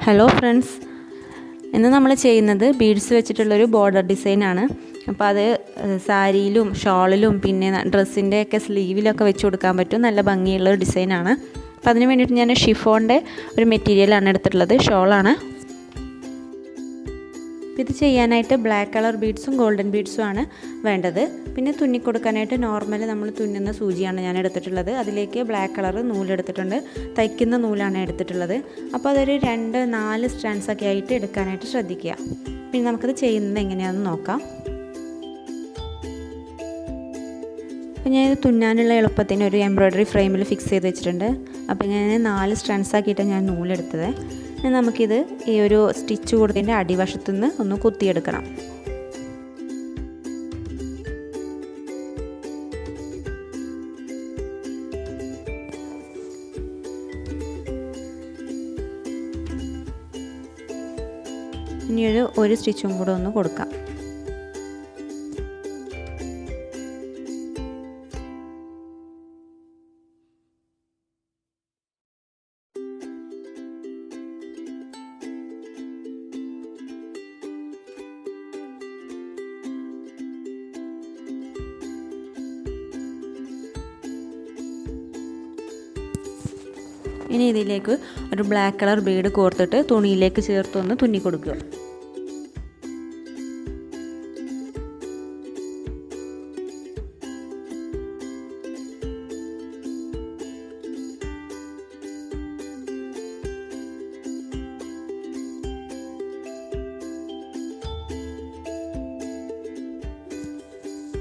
Hello friends, ഇന്ന് നമ്മൾ ചെയ്യുന്നത് ബീഡ്സ് വെച്ചിട്ടുള്ളൊരു ബോർഡർ ഡിസൈനാണ്. അപ്പോൾ അത് സാരിയിലും ഷോളിലും പിന്നെ ഡ്രസ്സിൻ്റെയൊക്കെ സ്ലീവിലൊക്കെ വെച്ച് കൊടുക്കാൻ പറ്റും. നല്ല ഭംഗിയുള്ളൊരു ഡിസൈനാണ്. അപ്പോൾ അതിന് വേണ്ടിയിട്ട് ഞാൻ ഷിഫോണിൻ്റെ ഒരു മെറ്റീരിയലാണ് എടുത്തിട്ടുള്ളത്, ഷോളാണ്. ഇത് ചെയ്യാനായിട്ട് ബ്ലാക്ക് കളർ ബീഡ്സും ഗോൾഡൻ ബീഡ്സും ആണ് വേണ്ടത്. പിന്നെ തുന്നിക്കൊടുക്കാനായിട്ട് നോർമൽ നമ്മൾ തുന്നുന്ന സൂചിയാണ് ഞാൻ എടുത്തിട്ടുള്ളത്. അതിലേക്ക് ബ്ലാക്ക് കളർ നൂലെടുത്തിട്ടുണ്ട്, തയ്ക്കുന്ന നൂലാണ് എടുത്തിട്ടുള്ളത്. അപ്പോൾ അതൊരു 2-4 സ്ട്രാൻഡ്സ് ഒക്കെ ആയിട്ട് എടുക്കാനായിട്ട് ശ്രദ്ധിക്കുക. പിന്നെ നമുക്കത് ചെയ്യുന്നത് എങ്ങനെയാണെന്ന് നോക്കാം. അപ്പോൾ ഞാനിത് തുന്നാനുള്ള എളുപ്പത്തിന് ഒരു എംബ്രോയിഡറി ഫ്രെയിമിൽ ഫിക്സ് ചെയ്ത് വെച്ചിട്ടുണ്ട്. അപ്പോൾ ഇങ്ങനെ 4 സ്ട്രാൻഡ്സ് ആക്കിയിട്ട് ഞാൻ നൂലെടുത്തത്. നമുക്കിത് ഈ ഒരു സ്റ്റിച്ച് കൊടുത്തതിൻ്റെ അടിവശത്തു നിന്ന് ഒന്ന് കുത്തിയെടുക്കണം. ഇനി ഒരു സ്റ്റിച്ചും കൂടെ ഒന്ന് കൊടുക്കാം. ഇനി ഇതിലേക്ക് ഒരു ബ്ലാക്ക് കളർ ബീഡ് കോർത്തിട്ട് തുണിയിലേക്ക് ചേർത്തൊന്ന് തുന്നി കൊടുക്കുക.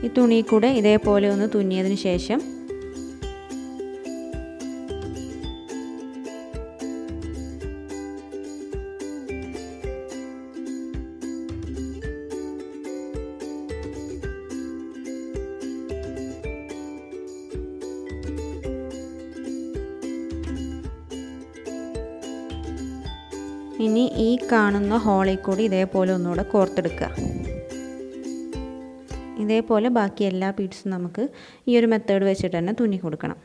ഈ തുണി കൂടെ ഇതേപോലെ ഒന്ന് തുന്നിയതിന് ശേഷം ഇനി ഈ കാണുന്ന ഹോളിൽ കൂടി ഇതേപോലെ ഒന്നുകൂടെ കോർത്തെടുക്കുക. ഇതേപോലെ ബാക്കി എല്ലാ ബീഡ്സും നമുക്ക് ഈ ഒരു മെത്തേഡ് വെച്ചിട്ട് തന്നെ തുന്നി കൊടുക്കണം.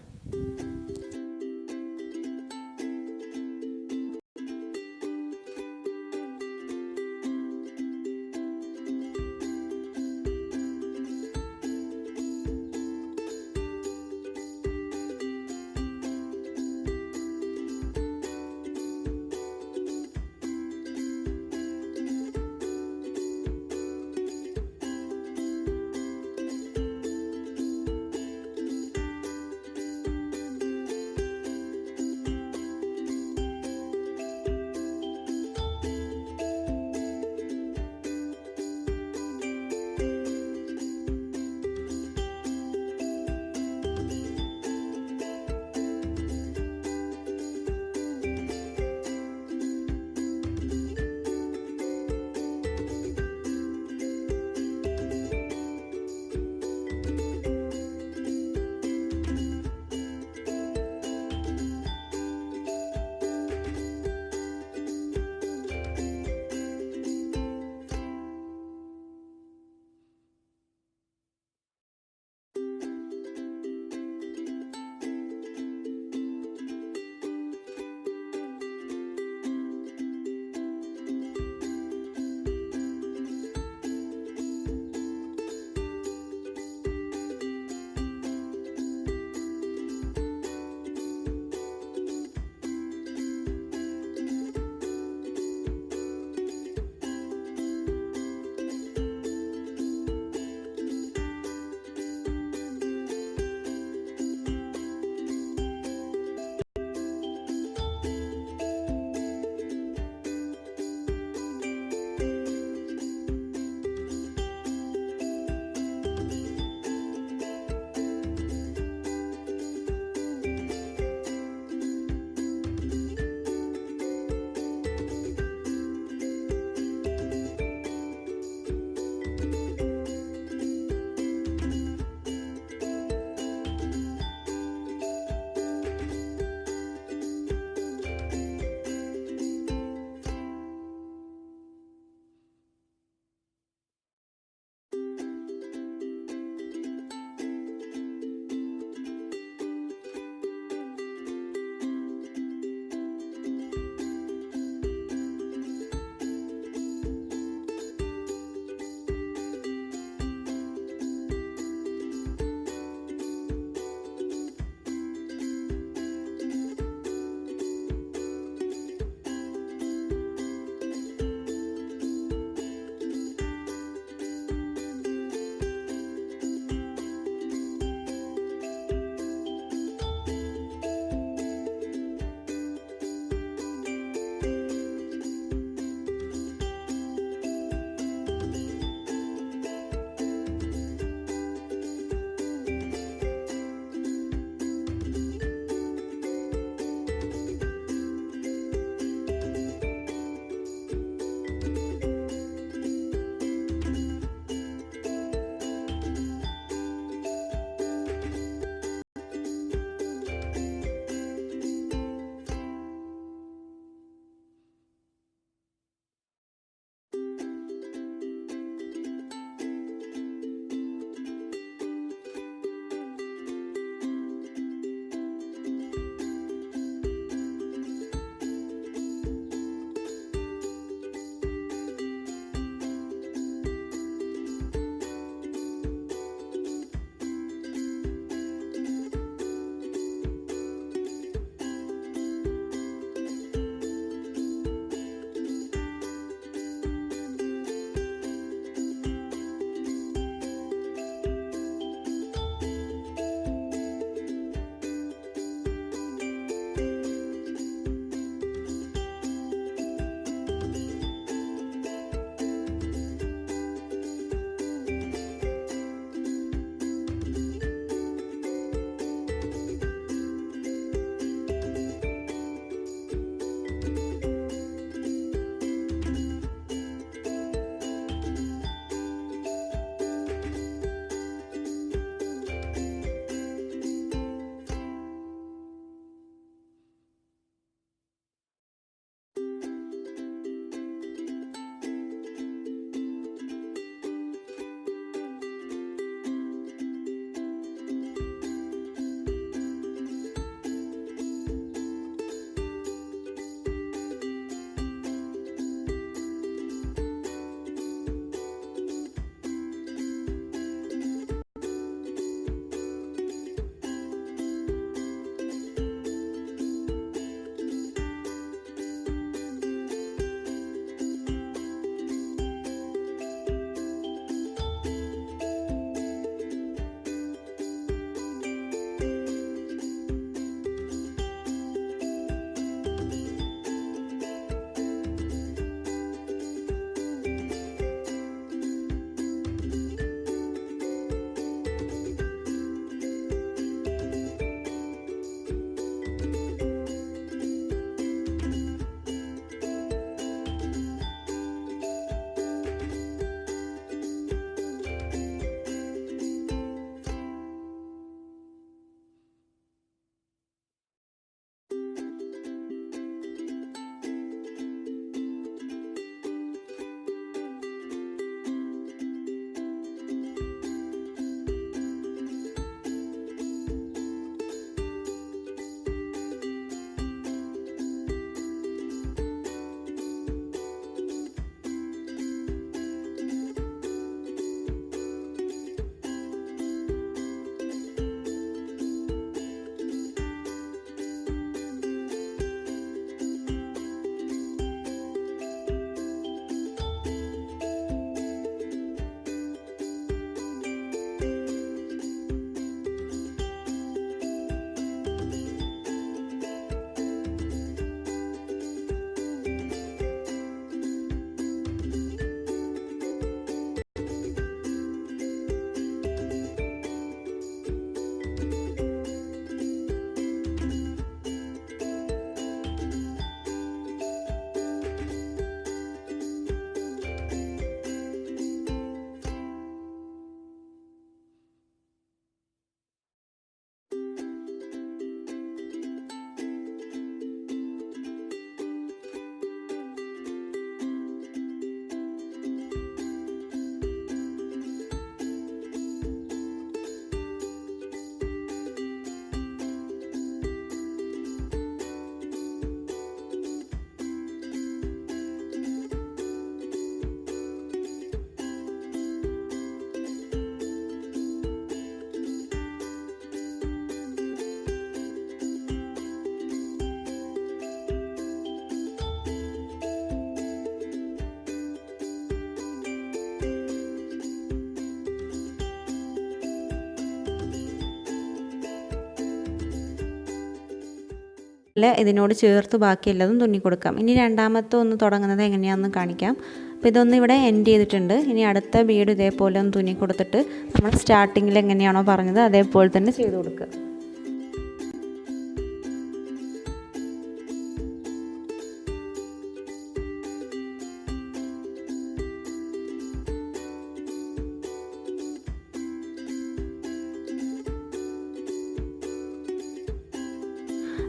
ഇതിനോട് ചേർത്ത് ബാക്കിയുള്ളതും തുന്നി കൊടുക്കാം. ഇനി രണ്ടാമത്തെ ഒന്ന് തുടങ്ങുന്നത് എങ്ങനെയാണെന്ന് കാണിക്കാം. അപ്പോൾ ഇതൊന്ന് ഇവിടെ എൻഡ് ചെയ്തിട്ടുണ്ട്. ഇനി അടുത്ത ബീഡ് ഇതേപോലെ ഒന്ന് തുന്നി കൊടുത്തിട്ട് നമ്മൾ സ്റ്റാർട്ടിങ്ങിൽ എങ്ങനെയാണോ പറഞ്ഞത് അതേപോലെ തന്നെ ചെയ്ത് കൊടുക്കുക.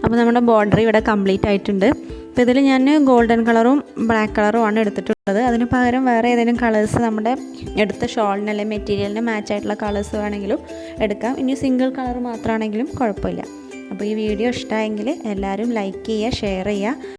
അപ്പോൾ നമ്മുടെ ബോർഡർ ഇവിടെ കംപ്ലീറ്റ് ആയിട്ടുണ്ട്. അപ്പോൾ ഇതിൽ ഞാൻ ഗോൾഡൻ കളറും ബ്ലാക്ക് കളറും ആണ് എടുത്തിട്ടുള്ളത്. അതിന് പകരം വേറെ ഏതെങ്കിലും കളേഴ്സ് നമ്മുടെ എടുത്ത ഷോളിന് അല്ലെങ്കിൽ മെറ്റീരിയലിന് മാച്ച് ആയിട്ടുള്ള കളേഴ്സ് വേണമെങ്കിലും എടുക്കാം. ഇനി സിംഗിൾ കളർ മാത്രമാണെങ്കിലും കുഴപ്പമില്ല. അപ്പോൾ ഈ വീഡിയോ ഇഷ്ടമായെങ്കിൽ എല്ലാവരും ലൈക്ക് ചെയ്യുക, ഷെയർ ചെയ്യുക.